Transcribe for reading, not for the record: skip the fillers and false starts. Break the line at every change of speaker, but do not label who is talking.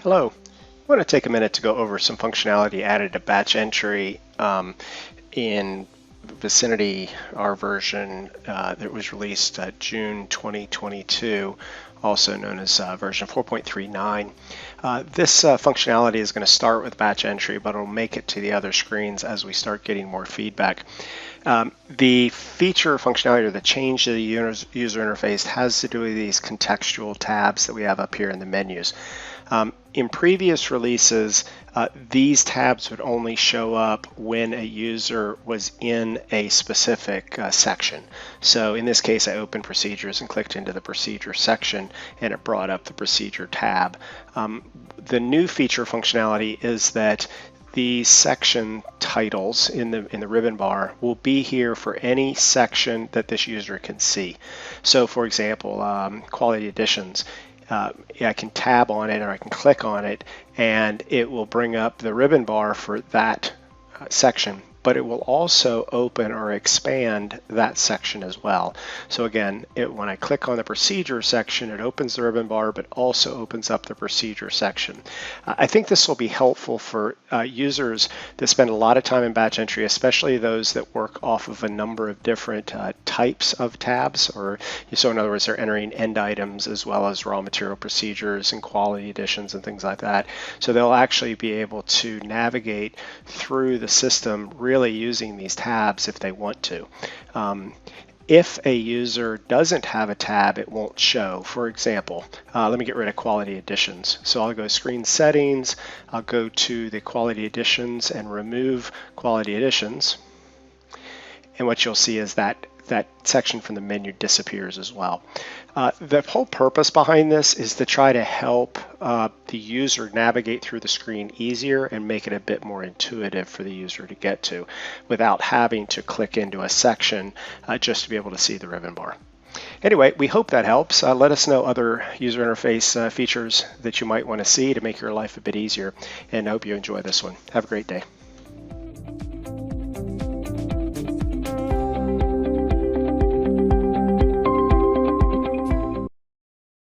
Hello. I want to take a minute to go over some functionality added to Batch Entry in Vicinity, our version that was released June 2022, also known as version 4.39. This functionality is going to start with Batch Entry, but it'll make it to the other screens as we start getting more feedback. The feature functionality or the change to the user interface has to do with these contextual tabs that we have up here in the menus. In previous releases, these tabs would only show up when a user was in a specific section. So in this case, I opened procedures and clicked into the procedure section, and it brought up the procedure tab. The new feature functionality is that the section titles in the ribbon bar will be here for any section that this user can see. So for example, quality additions. I can tab on it or I can click on it and it will bring up the ribbon bar for that section, but it will also open or expand that section as well. So again, when I click on the procedure section, it opens the ribbon bar, but also opens up the procedure section. I think this will be helpful for users that spend a lot of time in batch entry, especially those that work off of a number of different types of tabs, or so in other words, they're entering end items as well as raw material procedures and quality additions and things like that. So they'll actually be able to navigate through the system really using these tabs if they want to. If a user doesn't have a tab, it won't show. For example, let me get rid of quality additions. So I'll go screen settings, I'll go to the quality additions and remove quality additions. And what you'll see is that section from the menu disappears as well. The whole purpose behind this is to try to help the user navigate through the screen easier and make it a bit more intuitive for the user to get to without having to click into a section just to be able to see the ribbon bar. Anyway, we hope that helps. Let us know other user interface features that you might want to see to make your life a bit easier, and I hope you enjoy this one. Have a great day.